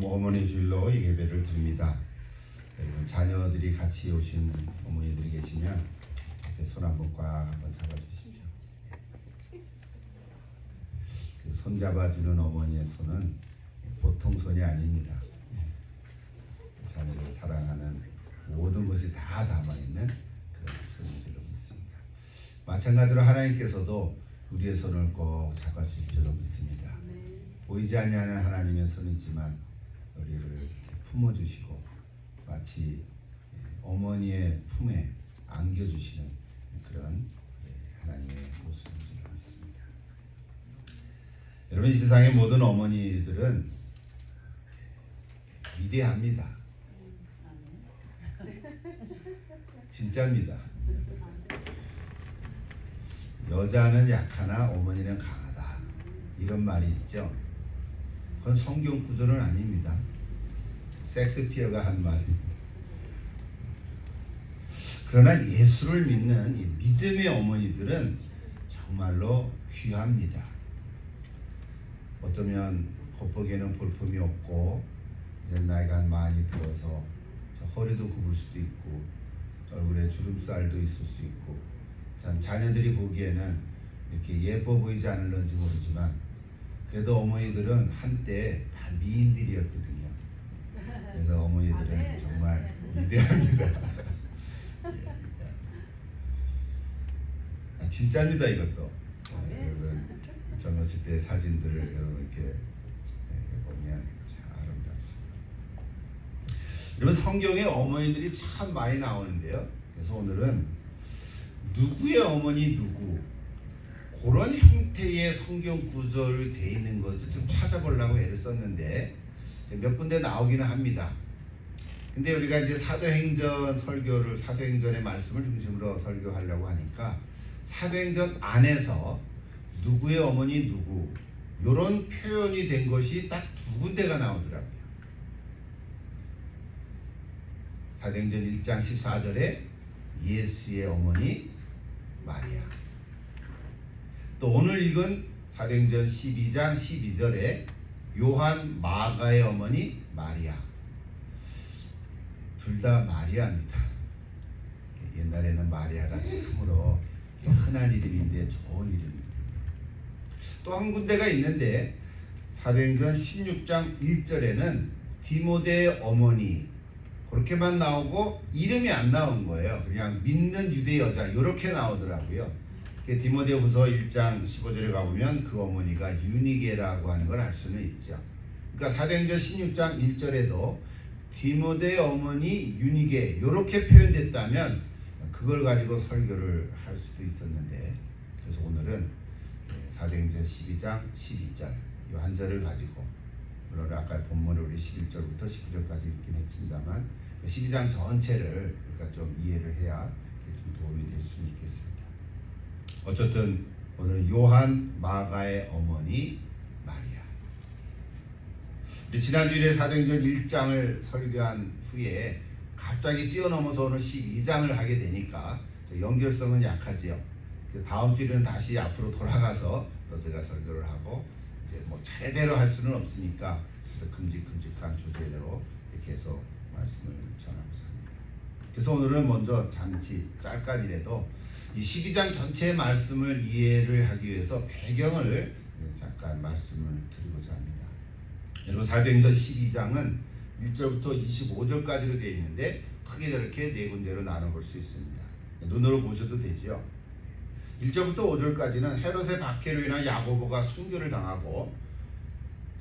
어머니 주일로 예배를 드립니다. 여러분 자녀들이 같이 오신 어머니들이 계시면 손 한번 꽉 한번 잡아주십시오. 그 손 잡아주는 어머니의 손은 보통 손이 아닙니다. 자녀를 사랑하는 모든 것이 다 담아있는 그런 손인 줄로 믿습니다. 마찬가지로 하나님께서도 우리의 손을 꼭 잡아주실 줄로 믿습니다. 보이지 않는 하나님의 손이지만 우리를 품어주시고 마치 어머니의 품에 안겨주시는 그런 하나님의 모습인 줄로 믿습니다. 여러분, 이 세상의 모든 어머니들은 위대합니다. 진짜입니다. 여자는 약하나 어머니는 강하다, 이런 말이 있죠. 그건 성경 구절은 아닙니다. 섹스피어가 한 말입니다. 그러나 예수를 믿는 이 믿음의 어머니들은 정말로 귀합니다. 어쩌면 겉보기에는 볼품이 없고 이제 나이가 많이 들어서 허리도 굽을 수도 있고 얼굴에 주름살도 있을 수 있고 참 자녀들이 보기에는 이렇게 예뻐 보이지 않을런지 모르지만 그래도 어머니들은 한때 다 미인들이었거든요. 그래서 어머니들은 정말 위대합니다. 진짜입니다. 이것도 여러분 젊었을 때 사진들을 여러분 이렇게 보면 참 아름답습니다. 여러분, 성경에 어머니들이 참 많이 나오는데요. 그래서 오늘은 누구의 어머니 누구, 그런 형태의 성경 구절이 되어 있는 것을 좀 찾아보려고 애를 썼는데 몇 군데 나오기는 합니다. 근데 우리가 이제 사도행전 설교를, 사도행전의 말씀을 중심으로 설교하려고 하니까 사도행전 안에서 누구의 어머니 누구, 이런 표현이 된 것이 딱 두 군데가 나오더라고요. 사도행전 1장 14절에 예수의 어머니 마리아, 또 오늘 읽은 사도행전 12장 12절에 요한 마가의 어머니 마리아, 둘 다 마리아입니다. 옛날에는 마리아가 참으로 흔한 이름인데 좋은 이름이거든요. 또 한 군데가 있는데 사도행전 16장 1절에는 디모데의 어머니, 그렇게만 나오고 이름이 안 나온 거예요. 그냥 믿는 유대 여자 이렇게 나오더라고요. 디모데후서 1장 15절에 가보면 그 어머니가 유니게라고 하는 걸 알 수는 있죠. 그러니까 사도행전 16장 1절에도 디모데의 어머니 유니게 이렇게 표현됐다면 그걸 가지고 설교를 할 수도 있었는데, 그래서 오늘은 사도행전 12장 12절 이 한 절을 가지고, 물론 아까 본문을 우리 11절부터 19절까지 읽긴 했습니다만 12장 전체를 우리가 좀 이해를 해야 좀 도움이 될 수 있겠습니다. 어쨌든 오늘 요한 마가의 어머니 마리아. 우리 지난주에 사도행전 1장을 설교한 후에 갑자기 뛰어넘어서 오늘 12장을 하게 되니까 연결성은 약하지요. 다음 주에는 다시 앞으로 돌아가서 또 제가 설교를 하고 이제 뭐 차례대로 할 수는 없으니까 또 큼직큼직한 주제대로 이렇게 해서 말씀을 전하고자 합니다. 그래서 오늘은 먼저 잠시 짧간이라도 이 12장 전체의 말씀을 이해를 하기 위해서 배경을 잠깐 말씀을 드리고자 합니다. 여러분, 사도행전 12장은 1절부터 25절까지로 되어 있는데 크게 저렇게 네 군데로 나눠볼 수 있습니다. 눈으로 보셔도 되죠. 1절부터 5절까지는 헤롯의 박해로 인한 야고보가 순교를 당하고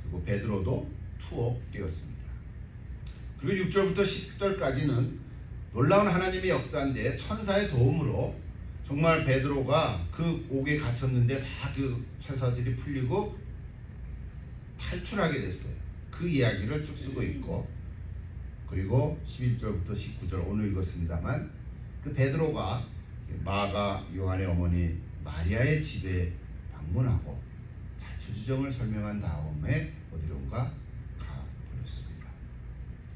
그리고 베드로도 투옥되었습니다. 그리고 6절부터 10절까지는 놀라운 하나님의 역사인데 천사의 도움으로 정말 베드로가 그 옥에 갇혔는데 다 그 쇠사슬이 풀리고 탈출하게 됐어요. 그 이야기를 쭉 쓰고 있고, 그리고 11절부터 19절 오늘 읽었습니다만 그 베드로가 마가 요한의 어머니 마리아의 집에 방문하고 자초지정을 설명한 다음에 어디론가 가버렸습니다.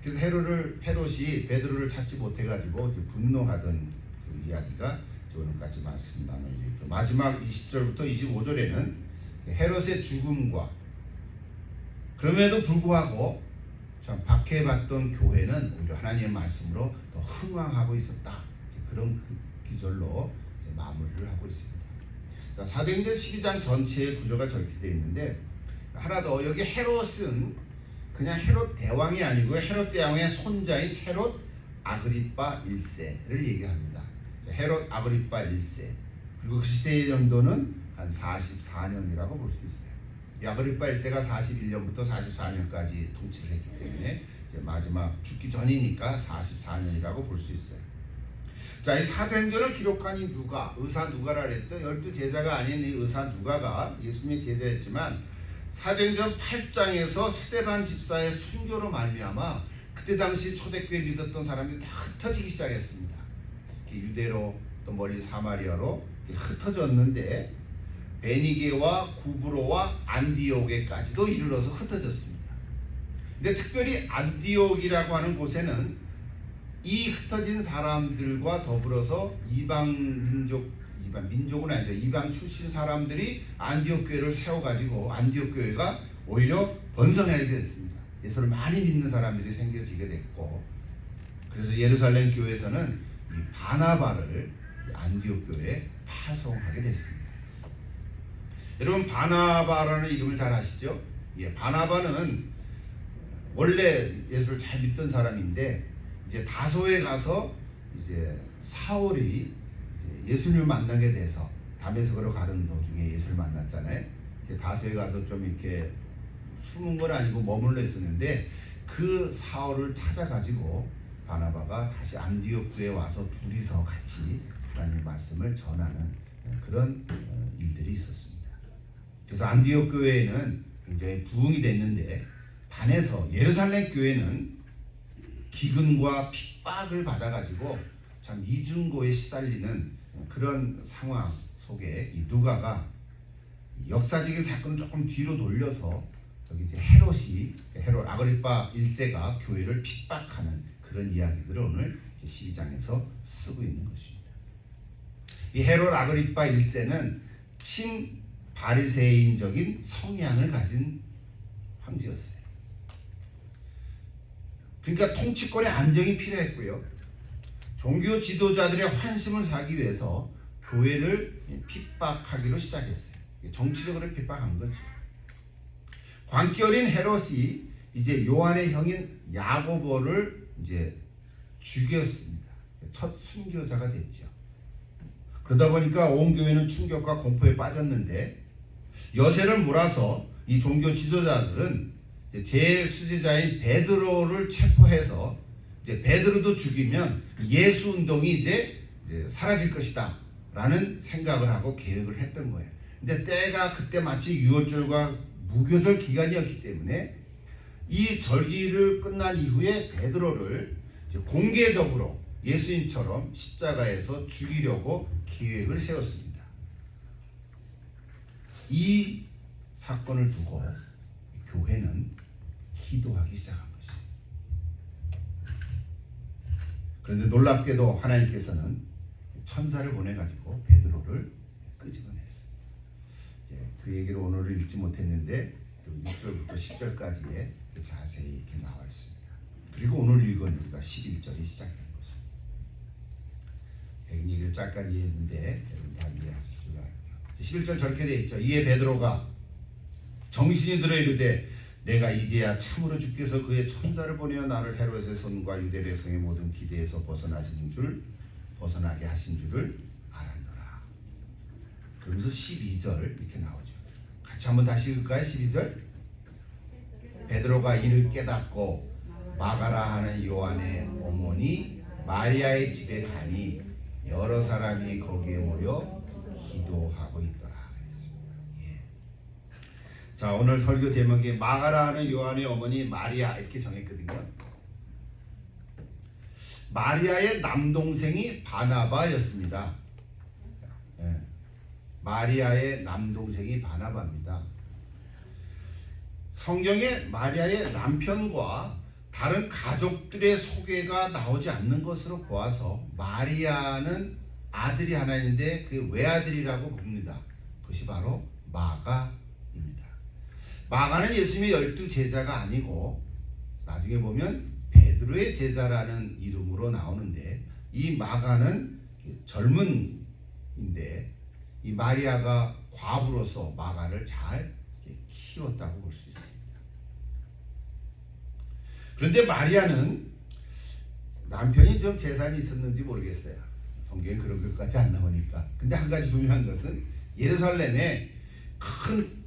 그래서 헤롯이 베드로를 찾지 못해가지고 분노하던 그 이야기가 오늘까지 말씀 나누고, 마지막 20절부터 25절에는 헤롯의 죽음과 그럼에도 불구하고 참 박해받던 교회는 오히려 하나님의 말씀으로 더 흥왕하고 있었다. 그런 기절로 마무리를 하고 있습니다. 자, 사도행전 12장 전체의 구조가 저렇게 되어 있는데, 하나 더, 여기 헤롯은 그냥 헤롯 대왕이 아니고 헤롯 대왕의 손자인 헤롯 아그리빠 1세를 얘기합니다. 헤롯 아그리빠 1세, 그리고 그 시대의 연도는 한 44년이라고 볼 수 있어요. 이 아그리빠 1세가 41년부터 44년까지 통치를 했기 때문에 이제 마지막 죽기 전이니까 44년이라고 볼 수 있어요. 자, 이 사도행전을 기록한 이 누가, 의사 누가라 그랬죠. 12제자가 아닌 이 의사 누가가 예수님의 제자였지만 사도행전 8장에서 스데반 집사의 순교로 말미암아 그때 당시 초대교회 믿었던 사람들이 다 흩어지기 시작했습니다. 유대로 또 멀리 사마리아로 흩어졌는데 베니게와 구브로와 안디옥에까지도 이르러서 흩어졌습니다. 근데 특별히 안디옥이라고 하는 곳에는 이 흩어진 사람들과 더불어서 민족은 아니죠. 이방 출신 사람들이 안디옥 교회를 세워가지고 안디옥 교회가 오히려 번성하게 됐습니다. 예수를 많이 믿는 사람들이 생겨지게 됐고, 그래서 예루살렘 교회에서는 이 바나바를 안디옥 교회에 파송하게 됐습니다. 여러분, 바나바라는 이름을 잘 아시죠? 예, 바나바는 원래 예수를 잘 믿던 사람인데 이제 다소에 가서 이제 사울이 예수님을 만나게 돼서 다메섹으로 가는 도중에 예수를 만났잖아요. 다소에 가서 좀 이렇게 숨은 건 아니고 머물러 있었는데 그 사울을 찾아가지고 바나바가 다시 안디옥 교회에 와서 둘이서 같이 하나님의 말씀을 전하는 그런 일들이 있었습니다. 그래서 안디옥 교회에는 굉장히 부흥이 됐는데, 반해서 예루살렘 교회는 기근과 핍박을 받아가지고 참 이중고에 시달리는 그런 상황 속에 이 누가가 역사적인 사건을 조금 뒤로 돌려서 여기 이제 헤롯 아그리빠 1세가 교회를 핍박하는 그런 이야기들을 오늘 12장에서 쓰고 있는 것입니다. 이 헤롯 아그리빠 1세는 바리새인적인 성향을 가진 황제였어요. 그러니까 통치권의 안정이 필요했고요. 종교 지도자들의 환심을 사기 위해서 교회를 핍박하기로 시작했어요. 정치적으로 핍박한 거죠. 광기 어린 헤롯이 이제 요한의 형인 야고보를 이제 죽였습니다. 첫 순교자가 됐죠. 그러다 보니까 온 교회는 충격과 공포에 빠졌는데, 여세를 몰아서 이 종교 지도자들은 제 수제자인 베드로를 체포해서 이제 베드로도 죽이면 예수 운동이 이제 사라질 것이다 라는 생각을 하고 계획을 했던 거예요. 근데 때가 그때 마치 유월절과 무교절 기간이었기 때문에 이 절기를 끝난 이후에 베드로를 이제 공개적으로 예수님처럼 십자가에서 죽이려고 계획을 세웠습니다. 이 사건을 두고 교회는 기도하기 시작한 것이에요. 그런데 놀랍게도 하나님께서는 천사를 보내가지고 베드로를 끄집어냈어요. 그 얘기를 오늘 읽지 못했는데 6절부터 10절까지에 자세히 이렇게 나와 있습니다. 그리고 오늘 읽은 우리가 11절이 시작된 것입니다. 얘기를 잠깐 이해했는데 여러분 다 이해하실 줄 알고요. 11절 저렇게 되어 있죠. 이에 베드로가 정신이 들어 이르되 내가 이제야 참으로 주께서 그의 천사를 보내어 나를 헤롯의 손과 유대 백성의 모든 기대에서 벗어나게 하신 줄을 알았노라. 그러면서 12절 이렇게 나오죠. 같이 한번 다시 읽을까요? 12절. 베드로가 이를 깨닫고 마가라 하는 요한의 어머니 마리아의 집에 가니 여러 사람이 거기에 모여 기도하고 있더라. 자, 오늘 설교 제목이 마가라 하는 요한의 어머니 마리아 이렇게 정했거든요. 마리아의 남동생이 바나바였습니다. 마리아의 남동생이 바나바입니다. 성경에 마리아의 남편과 다른 가족들의 소개가 나오지 않는 것으로 보아서 마리아는 아들이 하나 있는데 그 외아들이라고 봅니다. 그것이 바로 마가입니다. 마가는 예수님의 12 제자가 아니고 나중에 보면 베드로의 제자라는 이름으로 나오는데, 이 마가는 젊은인데 이 마리아가 과부로서 마가를 잘 키웠다고 볼 수 있습니다. 그런데 마리아는 남편이 좀 재산이 있었는지 모르겠어요. 성경에 그런 것까지 안 나오니까. 근데 한 가지 분명한 것은 예루살렘에 큰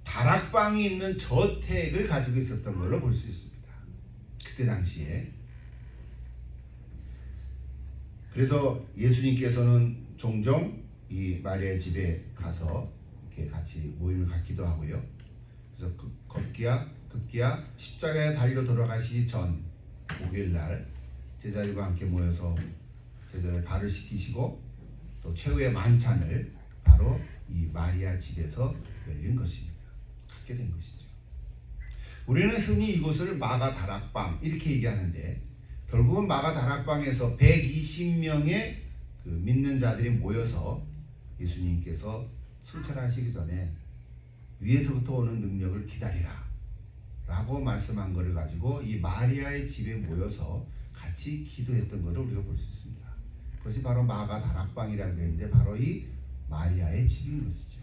다락방이 있는 저택을 가지고 있었던 걸로 볼 수 있습니다. 그때 당시에. 그래서 예수님께서는 종종 이 마리아의 집에 가서 이렇게 같이 모임을 갖기도 하고요. 그래서 급기야 십자가에 달려 돌아가시기 전 목요일 날 제자들과 함께 모여서 제자들 발을 씻기시고 또 최후의 만찬을 바로 이 마리아 집에서 열린 것입니다. 갖게 된 것이죠. 우리는 흔히 이곳을 마가 다락방 이렇게 얘기하는데, 결국은 마가 다락방에서 120명의 그 믿는 자들이 모여서 예수님께서 승천하시기 전에 위에서부터 오는 능력을 기다리라 라고 말씀한 것을 가지고 이 마리아의 집에 모여서 같이 기도했던 것을 우리가 볼 수 있습니다. 그것이 바로 마가 다락방이라고 했는데 바로 이 마리아의 집인 것이죠.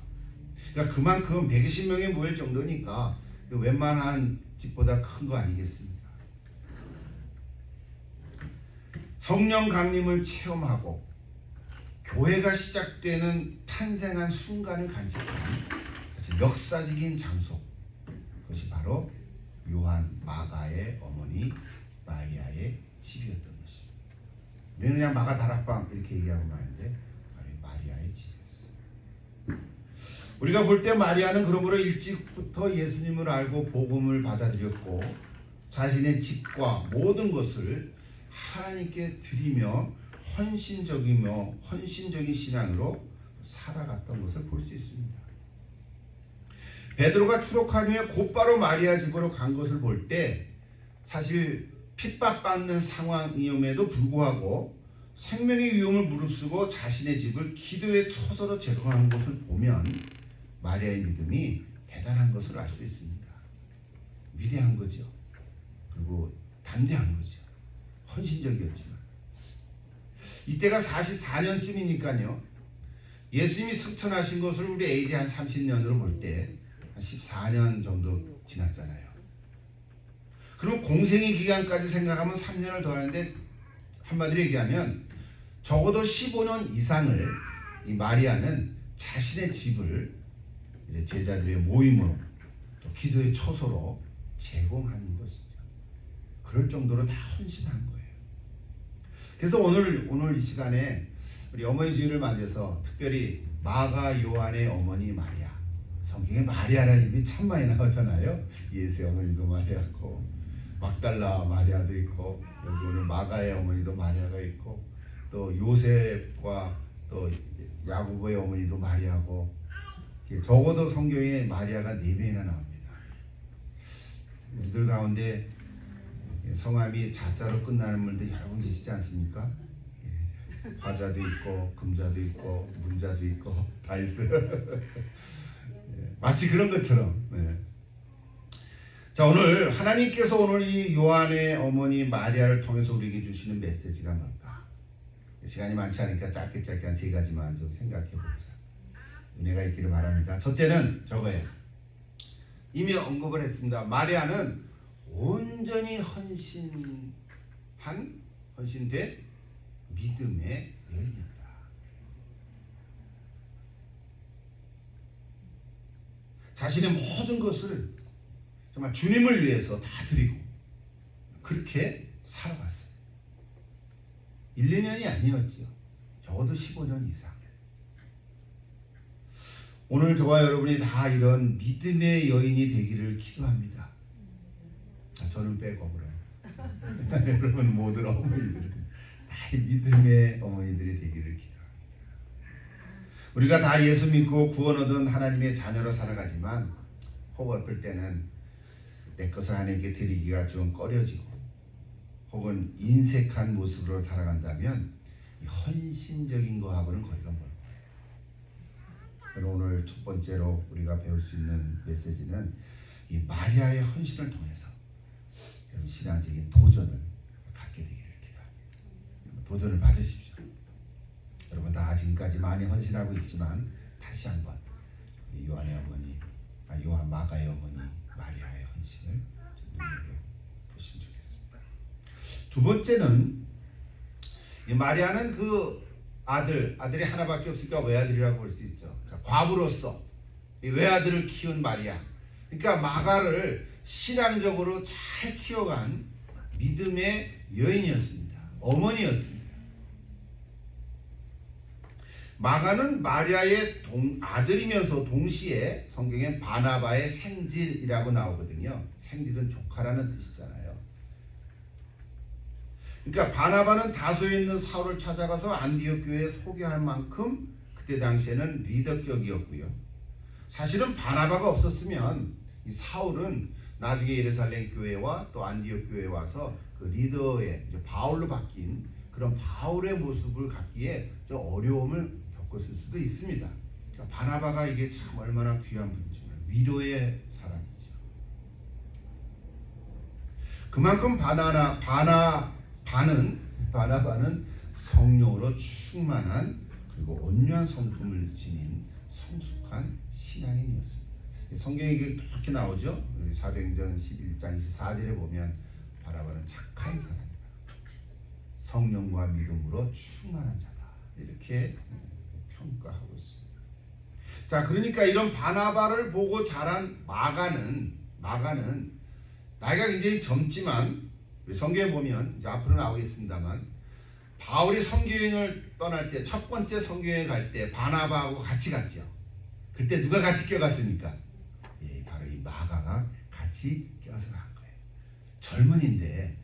그러니까 그만큼 120명이 모일 정도니까 웬만한 집보다 큰 거 아니겠습니까? 성령 강림을 체험하고 교회가 시작되는 탄생한 순간을 간직한 사실 역사적인 장소, 그것이 바로 요한 마가의 어머니 마리아의 집이었던 것입니다. 우리는 그냥 마가 다락방 이렇게 얘기하고 마는데 바로 마리아의 집이었어요. 우리가 볼 때 마리아는 그러므로 일찍부터 예수님을 알고 복음을 받아들였고 자신의 집과 모든 것을 하나님께 드리며 헌신적인 신앙으로 살아갔던 것을 볼 수 있습니다. 베드로가 추록한 후에 곧바로 마리아 집으로 간 것을 볼 때 사실 핍박받는 상황임에도 불구하고 생명의 위험을 무릅쓰고 자신의 집을 기도의 처소로 제공한 것을 보면 마리아의 믿음이 대단한 것을 알 수 있습니다. 위대한 거죠. 그리고 담대한 거죠. 헌신적이었지만 이때가 44년쯤이니까요. 예수님이 승천하신 것을 우리 AD 한 30년으로 볼 때 한 14년 정도 지났잖아요. 그럼 공생의 기간까지 생각하면 3년을 더 하는데 한마디로 얘기하면 적어도 15년 이상을 이 마리아는 자신의 집을 제자들의 모임으로 또 기도의 처소로 제공하는 것이죠. 그럴 정도로 다 헌신한 거예요. 그래서 오늘 이 시간에 우리 어머니 주일을 맞아서 특별히 마가 요한의 어머니 마리아, 성경에 마리아라는 이름이 참 많이 나오잖아요. 예수의 어머니도 마리아고 막달라 마리아도 있고 여기 오늘 마가의 어머니도 마리아가 있고 또 요셉과 또 야고보의 어머니도 마리아고, 적어도 성경에 마리아가 4명이나 나옵니다. 우리들 가운데 성함이 자자로 끝나는 분들 여러분 계시지 않습니까? 화자도 있고 금자도 있고 문자도 있고 다 있어요. 마치 그런 것처럼. 자, 오늘 하나님께서 오늘 이 요한의 어머니 마리아를 통해서 우리에게 주시는 메시지가 뭘까? 시간이 많지 않으니까 짧게 한 3가지만 좀 생각해 보자. 은혜가 있기를 바랍니다. 첫째는 저거예요. 이미 언급을 했습니다. 마리아는 온전히 헌신된 믿음의 여인이었다. 자신의 모든 것을 정말 주님을 위해서 다 드리고 그렇게 살아갔어요. 1, 2년이 아니었죠. 적어도 15년 이상. 오늘 저와 여러분이 다 이런 믿음의 여인이 되기를 기도합니다. 저는 빼고 그럼 여러분 모든 어머니들은 다 믿음의 어머니들이 되기를 기도합니다. 우리가 다 예수 믿고 구원 얻은 하나님의 자녀로 살아가지만 혹은 어떨 때는 내 것을 하나님께 드리기가 좀 꺼려지고 혹은 인색한 모습으로 살아간다면 헌신적인 거하고는 거리가 멀어요. 오늘 첫 번째로 우리가 배울 수 있는 메시지는 이 마리아의 헌신을 통해서 신앙적인 도전을 갖게 되기를 기도합니다. 도전을 받으십시오. 여러분 다 지금까지 많이 헌신하고 있지만 다시 한번 요한의 어머니, 요한 마가의 어머니 마리아의 헌신을 눈으로 보시면 좋겠습니다. 두 번째는 이 마리아는 그 아들이 하나밖에 없으니까 외아들이라고 볼 수 있죠. 과부로서 이 외아들을 키운 마리아. 그러니까 마가를 신앙적으로 잘 키워간 믿음의 여인이었습니다. 어머니였습니다. 마가는 마리아의 아들이면서 동시에 성경에 바나바의 생질이라고 나오거든요. 생질은 조카라는 뜻이잖아요. 그러니까 바나바는 다소에 있는 사울을 찾아가서 안디옥 교회에 소개할 만큼 그때 당시에는 리더격이었고요. 사실은 바나바가 없었으면 이 사울은 나중에 예루살렘 교회와 또 안디옥 교회에 와서 그 리더의 이제 바울로 바뀐 그런 바울의 모습을 갖기에 좀 어려움을 겪었을 수도 있습니다. 그러니까 바나바가 이게 참 얼마나 귀한 분인지 위로의 사람이죠. 그만큼 바나바는 성령으로 충만한 그리고 온유한 성품을 지닌 성숙한 신앙인이었습니다. 성경에 그렇게 나오죠. 사도행전 11장 24절에 보면 바나바는 착한 사람이다. 성령과 믿음으로 충만한 자다. 이렇게 평가하고 있습니다. 자, 그러니까 이런 바나바를 보고 자란 마가는 나이가 굉장히 젊지만 성경에 보면 이제 앞으로 나오겠습니다만 바울이 선교여행을 떠날 때 첫 번째 선교여행 갈 때 바나바하고 같이 갔죠. 그때 누가 같이 껴갔습니까? 예, 바로 이 마가가 같이 껴서 간 거예요. 젊은인데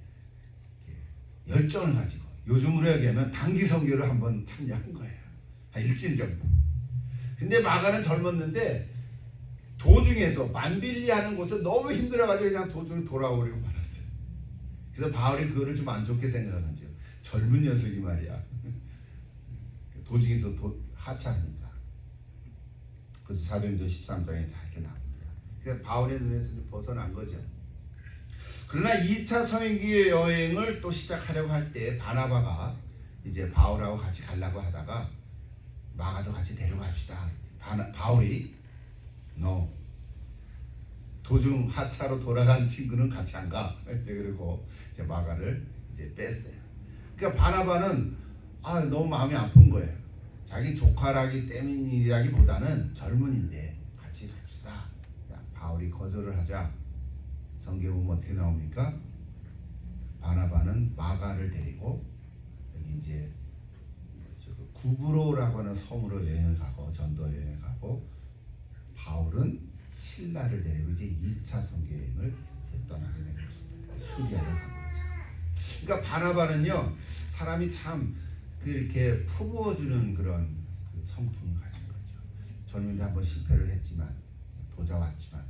열정을 가지고 요즘으로 얘기하면 단기 선교를 한번 참여한 거예요. 한 일주일 정도. 근데 마가는 젊었는데 도중에서 만빌리하는 곳을 너무 힘들어가지고 그냥 도중에 돌아오려고 말았어요. 그래서 바울이 그거를 좀 안 좋게 생각한 거죠. 젊은 녀석이 말이야. 도중에서 하차하니까. 그래서 사도행전 13장에 짧게 나옵니다. 그래서 바울의 눈에서 벗어난 거죠. 그러나 2차 선행기 여행을 또 시작하려고 할 때 바나바가 이제 바울하고 같이 가려고 하다가 마가도 같이 데려갑시다. 바울이 너 도중 하차로 돌아간 친구는 같이 안 가. 그리고 이제 마가를 이제 뺐어요. 그러니까 바나바는 너무 마음이 아픈 거예요. 자기 조카라기 때문이라기보다는 젊은인데 같이 갑시다. 바울이 거절을 하자 성경에 보면 어떻게 나옵니까? 바나바는 마가를 데리고 여기 이제 구브로라고 하는 섬으로 여행을 가고 전도 여행을 가고 바울은 실라를 데리고 이제 2차 선교 여행을 떠나게 된 것입니다. 수리아를 간 거죠. 그러니까 바나바는요 사람이 참 이렇게 품어주는 그런 그 성품을 가진 거죠. 젊은데 한번 실패를 했지만 도자왔지만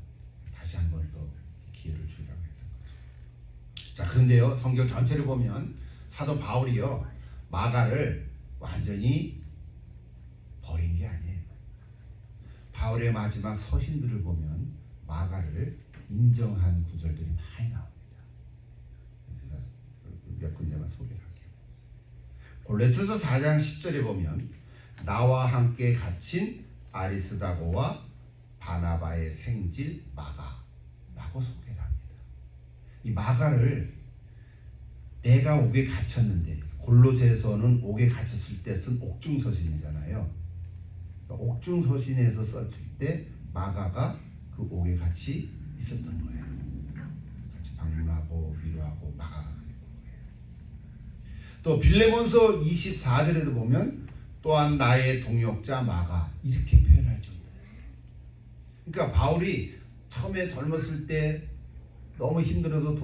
다시 한번 또 기회를 주려고 했던 거죠. 자, 그런데요 성경 전체를 보면 사도 바울이요 마가를 완전히 버린 게 아니에요. 바울의 마지막 서신들을 보면 마가를 인정한 구절들이 많이 나옵니다. 제가 몇 군데만 소개를 할게요. 골로새서 4장 10절에 보면 나와 함께 갇힌 아리스다고와 바나바의 생질 마가라고 소개를 합니다. 이 마가를 내가 옥에 갇혔는데 골로새서는 옥에 갇혔을 때 쓴 옥중서신이잖아요. 옥중서신에서 썼을 때 마가가 그 옥에 같이 있었던 거예요. 같이 방문하고 위로하고 마가가 그랬던 거예요. 또 빌레몬서 24절에도 보면 또한 나의 동역자 마가 이렇게 표현할 정도였어요. 그러니까 바울이 처음에 젊었을 때 너무 힘들어서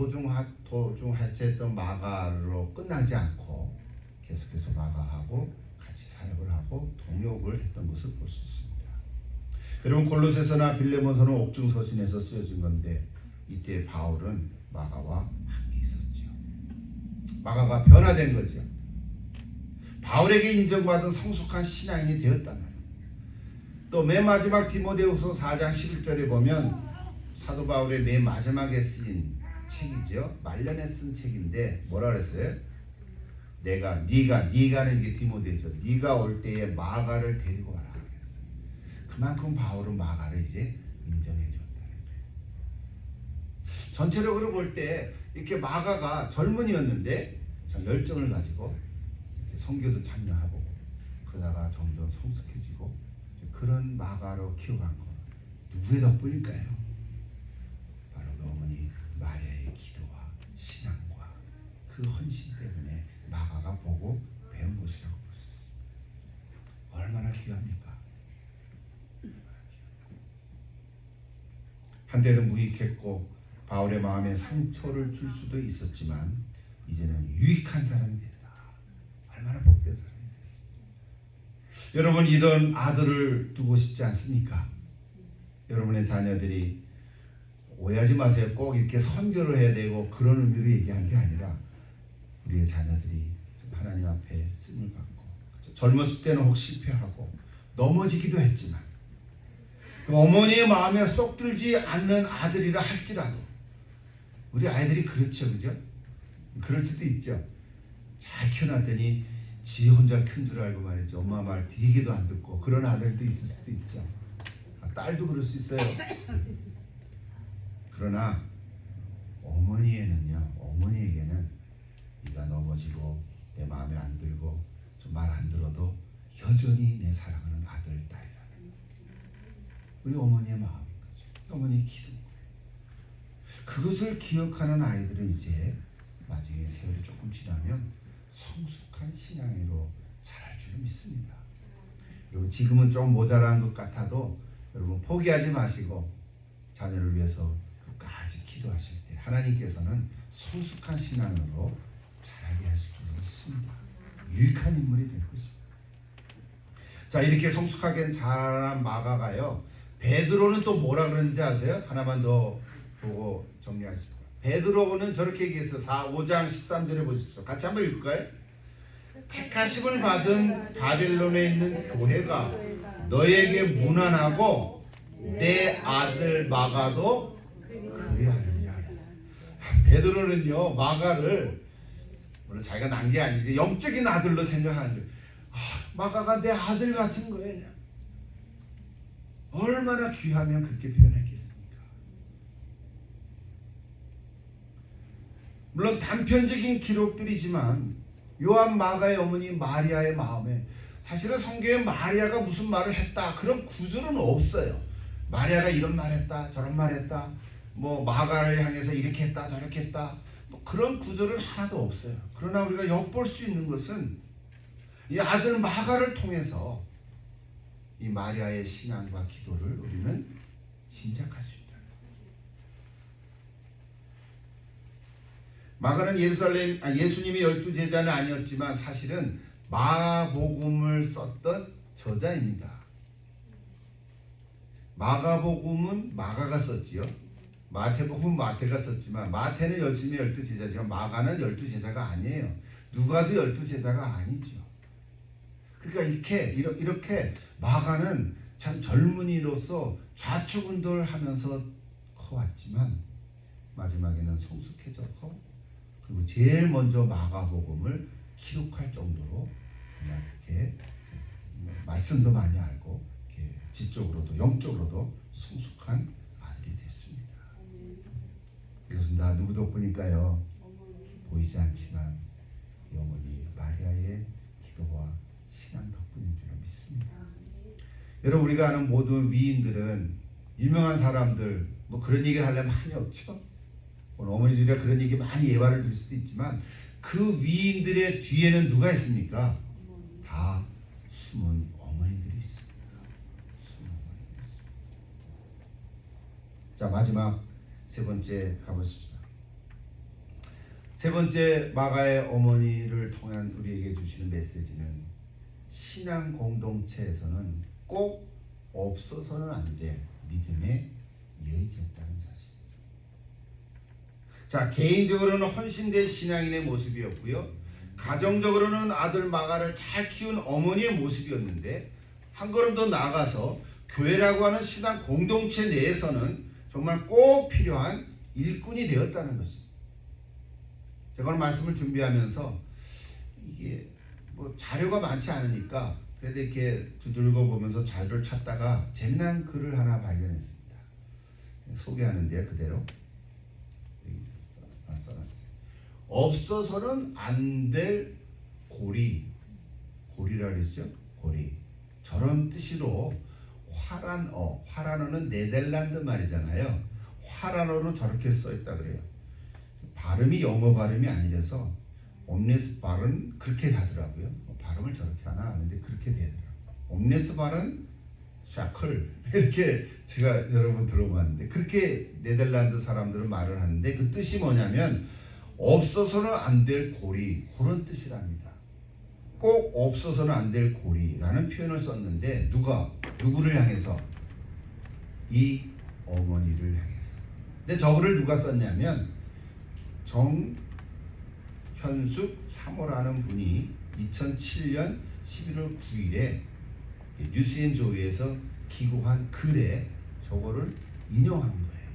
도중하체했던 마가로 끝나지 않고 계속해서 마가하고 같이 사역을 하고 동역을 했던 것을 볼 수 있습니다. 여러분 골로새서나 빌레몬서는 옥중서신에서 쓰여진 건데 이때 바울은 마가와 함께 있었죠. 마가가 변화된 거죠. 바울에게 인정받은 성숙한 신앙인이 되었단 말이에요. 또 맨 마지막 디모데후서 4장 11절에 보면 사도 바울의 맨 마지막에 쓰인 책이죠. 말년에 쓴 책인데 뭐라 그랬어요? 네가는 이게 디모데죠. 네가 올 때에 마가를 데리고 와라 그랬어요. 그만큼 바울은 마가를 이제 인정해 줬다는 거예요. 전체적으로 볼 때 이렇게 마가가 젊은이였는데 열정을 가지고 선교도 참여하고 그러다가 점점 성숙해지고 그런 마가로 키워간 거 누구의 덕분일까요? 바로 그 어머니 마리아의 기도와 신앙과 그 헌신 때문에 마가가 보고 배운 것이라고 볼 수 있습니다. 얼마나 귀합니까? 한때는 무익했고 바울의 마음에 상처를 줄 수도 있었지만 이제는 유익한 사람이 됐다. 얼마나 복된 사람이 됐습니다. 여러분 이런 아들을 두고 싶지 않습니까? 여러분의 자녀들이 오해하지 마세요. 꼭 이렇게 선교를 해야 되고 그런 의미로 얘기한 게 아니라 우리의 자녀들이 하나님 앞에 쓰임을 받고 젊었을 때는 혹 실패하고 넘어지기도 했지만 그 어머니의 마음에 쏙 들지 않는 아들이라 할지라도 우리 아이들이 그렇죠, 그죠? 그럴 수도 있죠. 잘 키워놨더니 지 혼자 큰 줄 알고 말이죠. 엄마 말 되게도 안 듣고 그런 아들도 있을 수도 있죠. 딸도 그럴 수 있어요. 그러나 어머니에게는 네가 넘어지고 내 마음에 안 들고 좀 말 안 들어도 여전히 내 사랑하는 아들, 딸이라는 우리 어머니의 마음인 거죠. 어머니의 기도. 그것을 기억하는 아이들은 이제 나중에 세월이 조금 지나면 성숙한 신앙으로 자랄 줄 믿습니다. 여러분 지금은 좀 모자란 것 같아도 여러분 포기하지 마시고 자녀를 위해서 끝까지 기도하실 때 하나님께서는 성숙한 신앙으로 자라게 하실 줄 믿습니다. 유익한 인물이 될 것입니다. 자, 이렇게 성숙하게 자란 마가가요, 베드로는 또 뭐라 그러는지 아세요? 하나만 더 보고 정리하십시오. 베드로는 저렇게 얘기했어요. 5장 13절에 보십시오. 같이 한번 읽을까요? 택하심을 받은 바빌론에 있는 교회가 너에게 무난하고 내 아들 마가도 그리하느니라 그랬어요. 베드로는요 마가를 물론 자기가 난 게 아니지 영적인 아들로 생각하는 거예요. 마가가 내 아들 같은 거예요. 얼마나 귀하면 그렇게 표현했겠습니까? 물론 단편적인 기록들이지만 요한 마가의 어머니 마리아의 마음에 사실은 성경에 마리아가 무슨 말을 했다 그런 구절은 없어요. 마리아가 이런 말 했다 저런 말 했다 뭐 마가를 향해서 이렇게 했다 저렇게 했다 뭐 그런 구절은 하나도 없어요. 그러나 우리가 엿볼 수 있는 것은 이 아들 마가를 통해서 이 마리아의 신앙과 기도를 우리는 짐작할 수 있다. 마가는 예수님의 12제자는 아니었지만 사실은 마가복음을 썼던 저자입니다. 마가복음은 마가가 썼지요. 마태복음은 마태가 썼지만 마태는 예수님의 12제자지만 마가는 12제자가 아니에요. 누가도 12제자가 아니죠. 그러니까 이렇게 마가는 참 젊은이로서 좌충운동을 하면서 커왔지만 마지막에는 성숙해졌고 그리고 제일 먼저 마가복음을 기록할 정도로 정말 이렇게 말씀도 많이 알고 이렇게 지적으로도 영적으로도 성숙한 아들이 됐습니다. 이것은 다 누구 덕분일까요? 보이지 않지만 이 어머니 마리아의 기도와 신앙 덕분인 줄 믿습니다. 여러분 우리가 아는 모든 위인들은 유명한 사람들 뭐 그런 얘기를 하려면 한이 없죠. 오늘 어머니들이 그런 얘기 많이 예화를 들 수도 있지만 그 위인들의 뒤에는 누가 있습니까? 다 숨은 어머니들이 있습니다. 자 마지막 세 번째 가보십시다. 세 번째 마가의 어머니를 통한 우리에게 주시는 메시지는 신앙 공동체에서는 꼭 없어서는 안 될 믿음의 예의였다는 사실이죠. 자, 개인적으로는 헌신된 신앙인의 모습이었고요. 가정적으로는 아들 마가를 잘 키운 어머니의 모습이었는데 한 걸음 더 나아가서 교회라고 하는 신앙 공동체 내에서는 정말 꼭 필요한 일꾼이 되었다는 것입니다. 제가 오늘 말씀을 준비하면서 이게 뭐 자료가 많지 않으니까 그래도 이렇게 두들겨 보면서 자료를 찾다가 재미난 글을 하나 발견했습니다. 소개하는데요, 그대로 써놨어요. 없어서는 안 될 고리라 그랬죠? 고리. 저런 뜻으로 화란어는 네덜란드 말이잖아요. 화란어로 저렇게 써있다 그래요. 발음이 영어 발음이 아니라서 옴네스발은 그렇게 하더라고요. 발음을 저렇게 하나 하는데 그렇게 되더라고요. 옴네스발은 샤클 이렇게 제가 여러 번 들어봤는데 그렇게 네덜란드 사람들은 말을 하는데 그 뜻이 뭐냐면 없어서는 안 될 고리, 그런 뜻이랍니다. 꼭 없어서는 안 될 고리라는 표현을 썼는데 누구를 향해서? 이 어머니를 향해서. 근데 저거를 누가 썼냐면 정현숙 사모라는 분이 2007년 11월 9일에 뉴스앤조이에서 기고한 글에 저거를 인용한 거예요.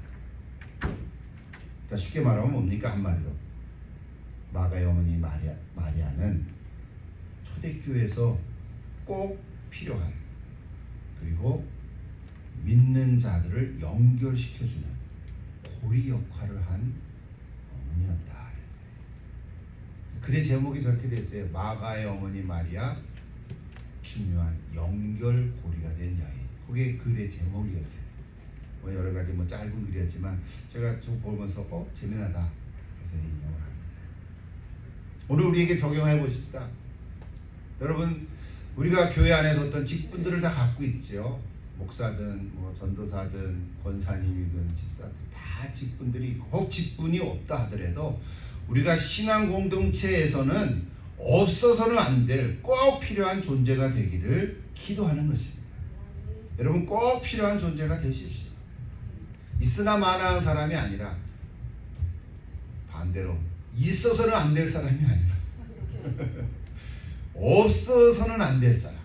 그러니까 쉽게 말하면 뭡니까? 한마디로 마가의 어머니 마리아는 초대교회에서 꼭 필요한, 그리고 믿는 자들을 연결시켜주는 고리 역할을 한 어머니였다. 글의 제목이 저렇게 됐어요. 마가의 어머니 마리아, 중요한 연결고리가 된 여인. 그게 글의 제목이었어요. 뭐 여러 가지 뭐 짧은 글이었지만 제가 좀 보면서 재미나다 그래서 인용을 합니다. 오늘 우리에게 적용해 보십시다. 여러분, 우리가 교회 안에서 어떤 직분들을 다 갖고 있죠. 목사든 뭐 전도사든 권사님이든 집사든 다 직분들이 있고, 혹 직분이 없다 하더라도 우리가 신앙 공동체에서는 없어서는 안 될 꼭 필요한 존재가 되기를 기도하는 것입니다. 여러분, 꼭 필요한 존재가 되십시오. 있으나 마나한 사람이 아니라 반대로 있어서는 안 될 사람이 아니라 없어서는 안 될 사람,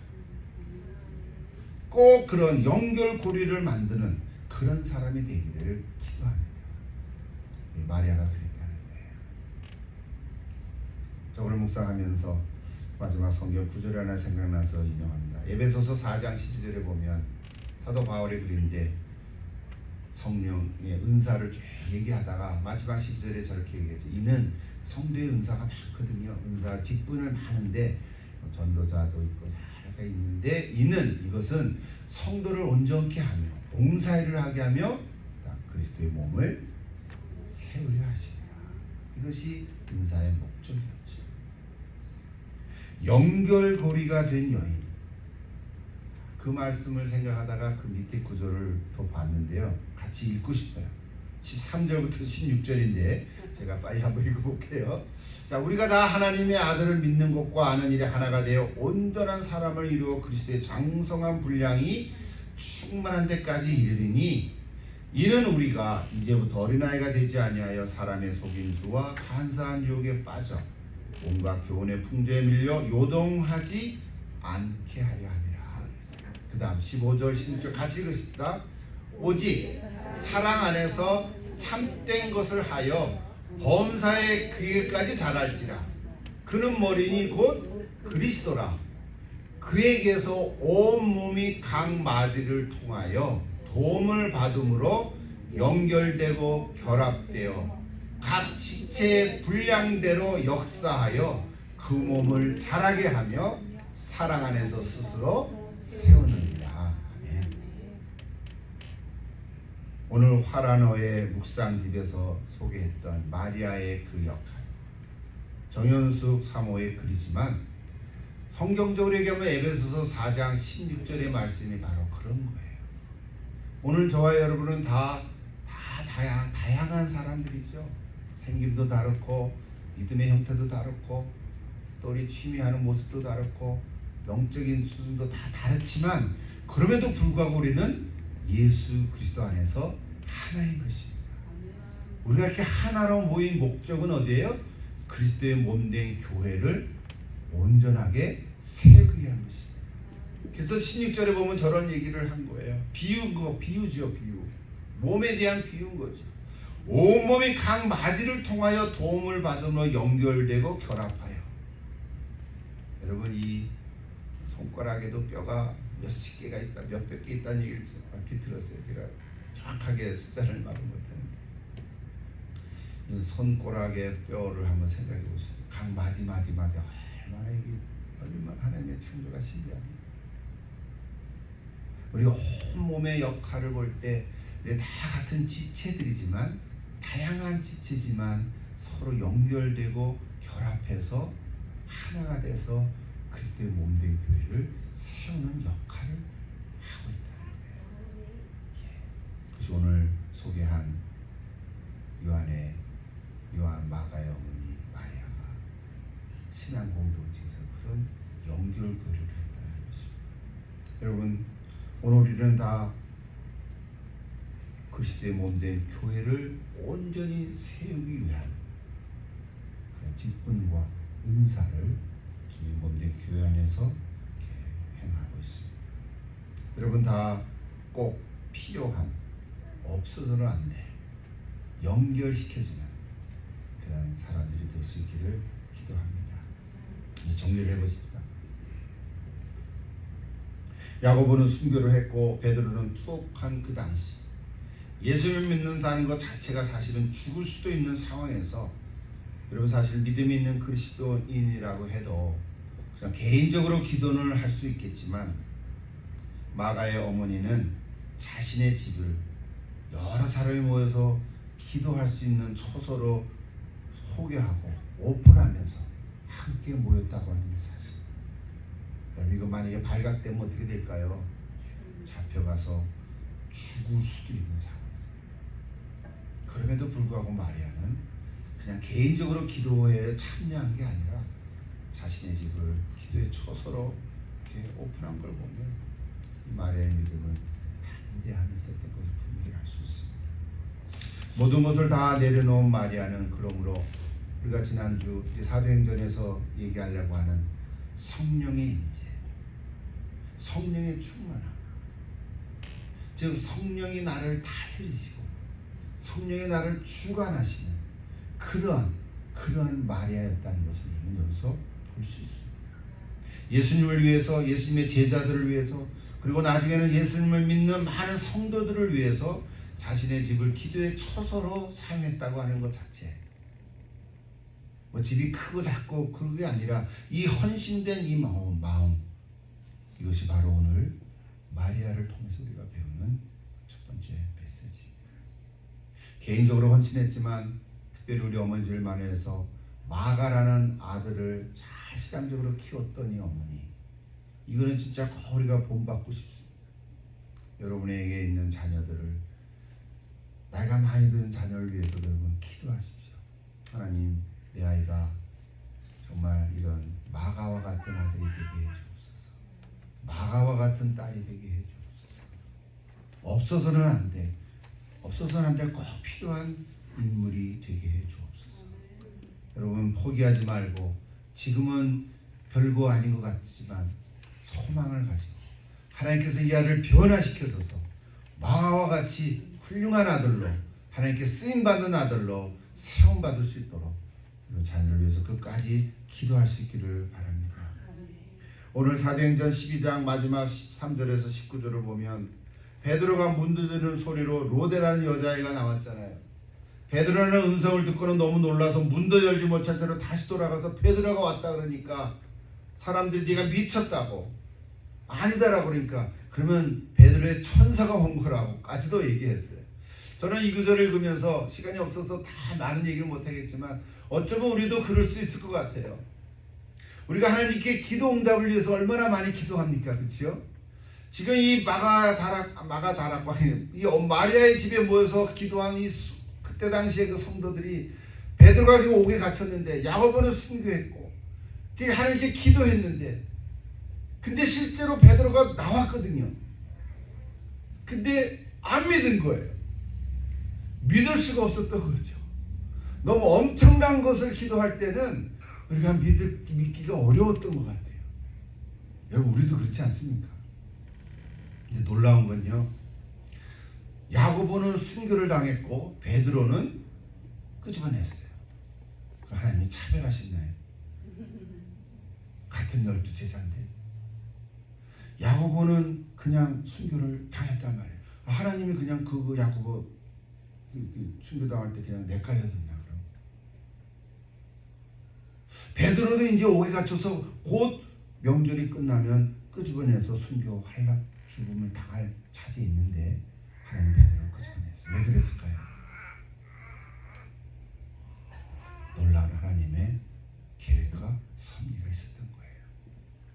꼭 그런 연결고리를 만드는 그런 사람이 되기를 기도합니다. 마리아가 그랬다는 거예요. 저 오늘 묵상하면서 마지막 성경 구절 하나 생각나서 인용합니다. 에베소서 4장 12절에 보면 사도 바울의 글인데 성령의 은사를 쭉 얘기하다가 마지막 10절에 저렇게 얘기했죠. 이는 성도의 은사가 많거든요. 은사 직분을 많은데 전도자도 있고 여러 있는데 이것은 성도를 온전케 하며 봉사일을 하게 하며 그리스도의 몸을 세우려 하시리라. 이것이 은사의 목적이었죠. 연결고리가 된 여인. 그 말씀을 생각하다가 그 밑에 구절을 더 봤는데요. 같이 읽고 싶어요. 13절부터 16절인데 제가 빨리 한번 읽어볼게요. 자, 우리가 다 하나님의 아들을 믿는 것과 아는 일에 하나가 되어 온전한 사람을 이루어 그리스도의 장성한 분량이 충만한 데까지 이르리니, 이는 우리가 이제부터 어린아이가 되지 아니하여 사람의 속임수와 간사한 유혹에 빠져 온갖 교훈의 풍조에 밀려 요동하지 않게 하려 함이라. 그 다음 15절 16절 같이 읽읍시다. 오직 사랑 안에서 참된 것을 하여 범사의 그에까지 자랄지라. 그는 머리니 곧 그리스도라. 그에게서 온 몸이 각 마디를 통하여 도움을 받음으로 연결되고 결합되어 각 지체의 분량대로 역사하여 그 몸을 자라게 하며 사랑 안에서 스스로 세우느니라. 아멘. 오늘 화란어의 묵상집에서 소개했던 마리아의 그 역할, 정현숙 사모의 글이지만 성경적으로 얘기하면 에베소서 4장 16절의 말씀이 바로 그런 거예요. 오늘 저와 여러분은 다 다양한 사람들이죠. 생김도 다르고 믿음의 형태도 다르고 또 우리 취미하는 모습도 다르고 영적인 수준도 다 다르지만 그럼에도 불구하고 우리는 예수 그리스도 안에서 하나인 것입니다. 우리가 이렇게 하나로 모인 목적은 어디예요? 그리스도의 몸된 교회를 온전하게 세우기 위한 것입니다. 그래서 16절에 보면 저런 얘기를 한 거예요. 비유죠. 비유. 몸에 대한 비유인 거죠. 온몸이 각 마디를 통하여 도움을 받으며 연결되고 결합하여. 여러분, 이 손가락에도 뼈가 몇십 개가 있다, 몇백 개 있다는 얘기를 얼핏 들었어요. 제가 정확하게 숫자를 말을 못하는데, 이 손가락의 뼈를 한번 생각해 보시죠. 각 마디마다 얼마나 이게 얼마나 하나님의 창조가 신비합니다. 우리 온몸의 역할을 볼 때 다 같은 지체들이지만, 다양한 지체지만 서로 연결되고 결합해서 하나가 돼서 그리스도의 몸된 교회를 세우는 역할을 하고 있다는 거예요. 그래서 오늘 소개한 요한 마가의 어머니 마리아가 신앙 공동체에서 그런 연결 교회를 했다는 것입니다. 여러분, 오늘 우리는 다 그리스도의 몸된 교회를 온전히 세우기 위한 그런 직분과 은사를 주님 몸된 교회 안에서 행하고 있습니다. 여러분 다 꼭 필요한, 없어서는 안 돼, 연결시켜주는 그런 사람들이 될 수 있기를 기도합니다. 이제 정리를 해보시죠. 야고보는 순교를 했고 베드로는 투옥한 그 당시 예수를 믿는다는 것 자체가 사실은 죽을 수도 있는 상황에서, 여러분 사실 믿음이 있는 그리스도인이라고 해도 그냥 개인적으로 기도는 할 수 있겠지만, 마가의 어머니는 자신의 집을 여러 사람이 모여서 기도할 수 있는 처소로 소개하고 오픈하면서 함께 모였다고 하는 사실. 여러분, 이거 만약에 발각되면 어떻게 될까요? 잡혀가서 죽을 수도 있는 상황. 그럼에도 불구하고 마리아는 그냥 개인적으로 기도에 참여한 게 아니라 자신의 집을 기도의 처소로 이렇게 오픈한 걸 보면 마리아의 믿음은 담대함이 있었던 것을 분명히 알 수 있습니다. 모든 것을 다 내려놓은 마리아는 그러므로 우리가 지난주 사도행전에서 얘기하려고 하는 성령의 임재, 성령의 충만함, 즉 성령이 나를 다스리시고 성령이 나를 주관하시는 그러한 마리아였다는 것을 우리는 여기서 볼 수 있습니다. 예수님을 위해서, 예수님의 제자들을 위해서, 그리고 나중에는 예수님을 믿는 많은 성도들을 위해서 자신의 집을 기도의 처소로 사용했다고 하는 것 자체, 뭐 집이 크고 작고 그게 아니라 이 헌신된 이 마음, 이것이 바로 오늘 마리아를 통해서 우리가 배우는 첫 번째 메시지. 개인적으로 헌신했지만 특별히 우리 어머니를 만나서 마가라는 아들을 잘 신앙적으로 키웠던 이 어머니, 이거는 진짜 우리가 본받고 싶습니다. 여러분에게 있는 자녀들을, 나이가 많이 든 자녀를 위해서 여러분 기도하십시오. 하나님, 내 아이가 정말 이런 마가와 같은 아들이 되게 해주옵소서. 마가와 같은 딸이 되게 해주옵소서. 없어서는 안 돼. 없어서는 안 될 꼭 필요한 인물이 되게 해주옵소서. 여러분 포기하지 말고, 지금은 별거 아닌 것 같지만 소망을 가지고 하나님께서 이 아이를 변화시켜서서 마가와 같이 훌륭한 아들로, 하나님께 쓰임받는 아들로 세움받을 수 있도록 자녀를 위해서 끝까지 기도할 수 있기를 바랍니다. 오늘 사도행전 12장 마지막 13절에서 19절을 보면 베드로가 문 두드리는 소리로 로데라는 여자아이가 나왔잖아요. 베드로는 음성을 듣고는 너무 놀라서 문도 열지 못한 채로 다시 돌아가서 베드로가 왔다 그러니까 사람들이 네가 미쳤다고, 아니다라고 그러니까, 그러면 베드로의 천사가 온 거라고까지도 얘기했어요. 저는 이 구절을 읽으면서 시간이 없어서 다 많은 얘기를 못하겠지만 어쩌면 우리도 그럴 수 있을 것 같아요. 우리가 하나님께 기도 응답을 위해서 얼마나 많이 기도합니까? 그렇죠? 지금 이 마가다락과 이 마리아의 집에 모여서 기도한 그때 당시에 그 성도들이 베드로가 지금 옥에 갇혔는데 야고보는 순교했고 하나님께 기도했는데, 근데 실제로 베드로가 나왔거든요. 근데 안 믿은 거예요. 믿을 수가 없었던 거죠. 너무 엄청난 것을 기도할 때는 우리가 믿기가 어려웠던 것 같아요. 여러분 우리도 그렇지 않습니까? 근데 놀라운 건요, 야고보는 순교를 당했고 베드로는 끄집어냈어요. 하나님이 차별하셨나요? 같은 12제자인데 야고보는 그냥 순교를 당했단 말이에요. 하나님이 그냥 그 야고보 순교 당할 때 그냥 내까였느냐 그럼. 베드로는 이제 옥에 갇혀서 곧 명절이 끝나면 끄집어내서 순교할 죽음을 당할 차지에 있는데 하나님 베드로를 끄집어냈어요. 왜 그랬을까요? 놀라운 하나님의 계획과 섭리가 있었던 거예요.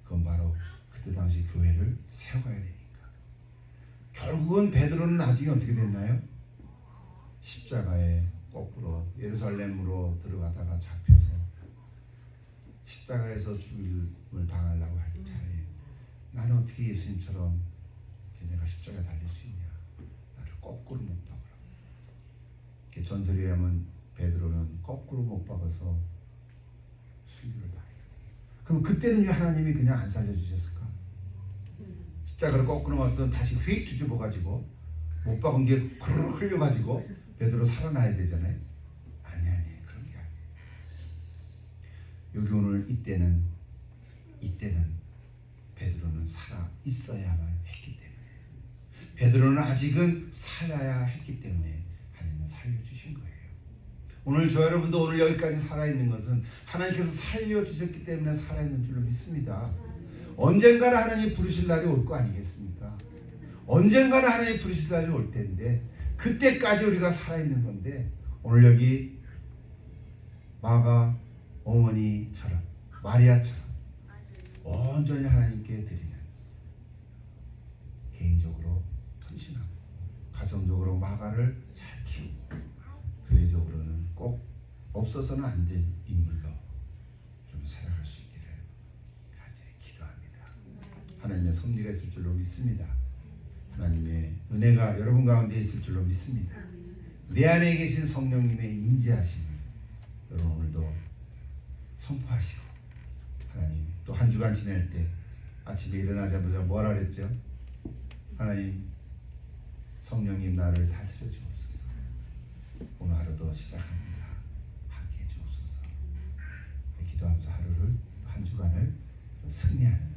그건 바로 그때 당시 교회를 세워가야 되니까. 결국은 베드로는 나중에 어떻게 됐나요? 십자가에 거꾸로 예루살렘으로 들어가다가 잡혀서 십자가에서 죽음을 당하려고 할 차에 나는 어떻게 예수님처럼 내가 십자가에 달릴 수 있냐. 나를 거꾸로 못 박으라. 전설에 의하면 베드로는 거꾸로 못 박아서 순교를 당했거든요. 그럼 그때는 왜 하나님이 그냥 안 살려주셨을까? 십자가를 거꾸로 박아서 다시 휙 뒤집어가지고 못 박은 게 흘려가지고 베드로 살아나야 되잖아요. 아니 그런 게 아니에요. 여기 오늘 이때는 베드로는 살아 있어야만 했기 때문에 베드로는 아직은 살아야 했기 때문에 하나님은 살려주신 거예요. 오늘 저 여러분도 오늘 여기까지 살아있는 것은 하나님께서 살려주셨기 때문에 살아있는 줄로 믿습니다. 언젠가는 하나님 부르실 날이 올 거 아니겠습니까? 언젠가는 하나님 부르실 날이 올 텐데 그때까지 우리가 살아있는 건데 오늘 여기 마가 어머니처럼 마리아처럼 온전히 하나님께 드리는 개인적으로 헌신하고 가정적으로 마가를 잘 키우고 교회적으로는 꼭 없어서는 안 될 인물로 좀 살아갈 수 있기를 간절히 기도합니다. 하나님의 섭리가 있을 줄로 믿습니다. 하나님의 은혜가 여러분 가운데 있을 줄로 믿습니다. 내 안에 계신 성령님의 임재하심을 여러분 오늘도 선포하시고 하나님 또 한 주간 지낼 때 아침에 일어나자마자 뭐라 그랬죠? 하나님 성령님 나를 다스려 주옵소서. 오늘 하루도 시작합니다. 함께 해 주옵소서. 기도하면서 하루를 한 주간을 승리하는